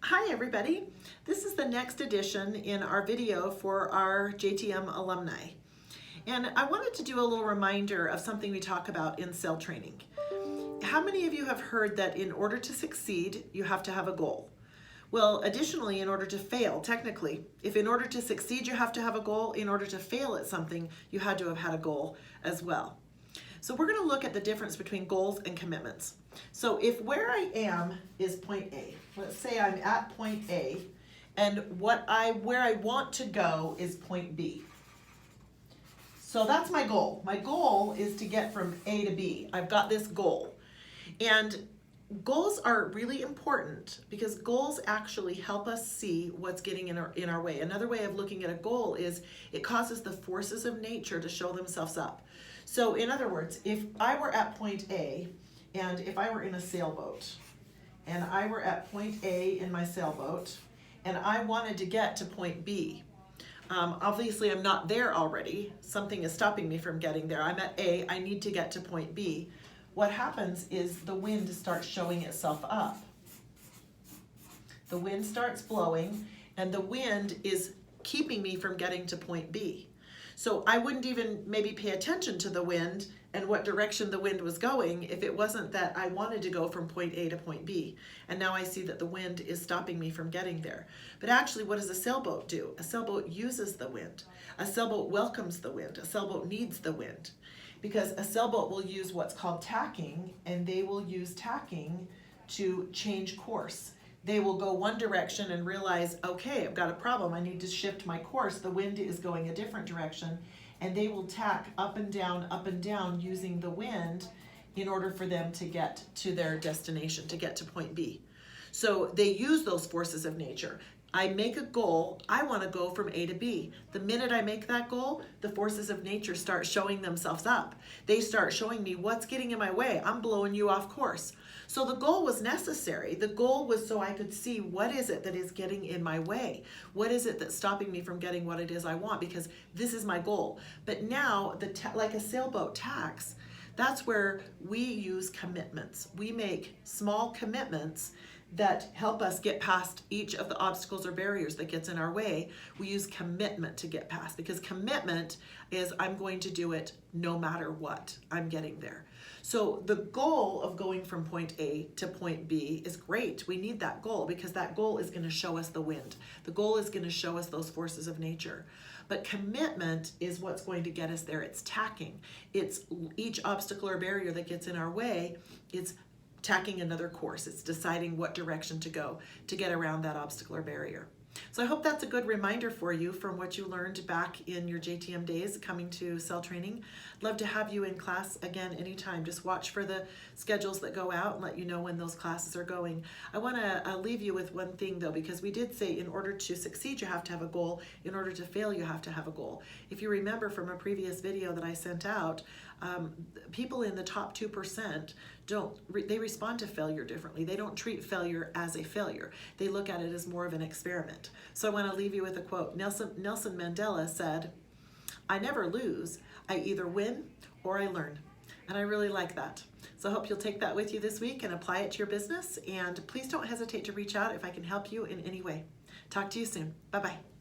Hi everybody. This is the next edition in our video for our JTM alumni. And I wanted to do a little reminder of something we talk about in SEL training. How many of you have heard that in order to succeed, you have to have a goal? Well, additionally, in order to fail, technically, if in order to succeed you have to have a goal, in order to fail at something, you had to have had a goal as well. So we're going to look at the difference between goals and commitments. So if where I am is point A, let's say I'm at point A, and where I want to go is point B. So that's my goal. My goal is to get from A to B. I've got this goal. And goals are really important because goals actually help us see what's getting in our way. Another way of looking at a goal is it causes the forces of nature to show themselves up. So in other words, if I were at point A, and if I were in a sailboat, and I were at point A in my sailboat, and I wanted to get to point B, obviously I'm not there already. Something is stopping me from getting there. I'm at A, I need to get to point B. What happens is the wind starts showing itself up. The wind starts blowing, and the wind is keeping me from getting to point B. So I wouldn't even maybe pay attention to the wind and what direction the wind was going if it wasn't that I wanted to go from point A to point B. And now I see that the wind is stopping me from getting there. But actually, what does a sailboat do? A sailboat uses the wind. A sailboat welcomes the wind. A sailboat needs the wind. Because a sailboat will use what's called tacking, and they will use tacking to change course. They will go one direction and realize, okay, I've got a problem. I need to shift my course. The wind is going a different direction. And they will tack up and down using the wind in order for them to get to their destination, to get to point B. So they use those forces of nature. I make a goal, I want to go from A to B. The minute I make that goal, the forces of nature start showing themselves up. They start showing me what's getting in my way. I'm blowing you off course. So the goal was necessary. The goal was so I could see what is it that is getting in my way? What is it that's stopping me from getting what it is I want? Because this is my goal. But now, like a sailboat tacks, that's where we use commitments. We make small commitments that help us get past each of the obstacles or barriers that gets in our way. We use commitment to get past, because commitment is I'm going to do it no matter what. I'm getting there. So the goal of going from point A to point B is great. We need that goal because that goal is going to show us the wind. The goal is going to show us those forces of nature. But commitment is what's going to get us there. It's tacking. It's each obstacle or barrier that gets in our way. It's tacking another course. It's deciding what direction to go to get around that obstacle or barrier. So I hope that's a good reminder for you from what you learned back in your JTM days coming to SEL training. I'd love to have you in class again anytime. Just watch for the schedules that go out and let you know when those classes are going. I want to leave you with one thing though, because we did say in order to succeed you have to have a goal. In order to fail you have to have a goal. If you remember from a previous video that I sent out, people in the top 2% they respond to failure differently. They don't treat failure as a failure. They look at it as more of an experiment. So I want to leave you with a quote. Nelson Mandela said, "I never lose. I either win or I learn." And I really like that. So I hope you'll take that with you this week and apply it to your business. And please don't hesitate to reach out if I can help you in any way. Talk to you soon. Bye-bye.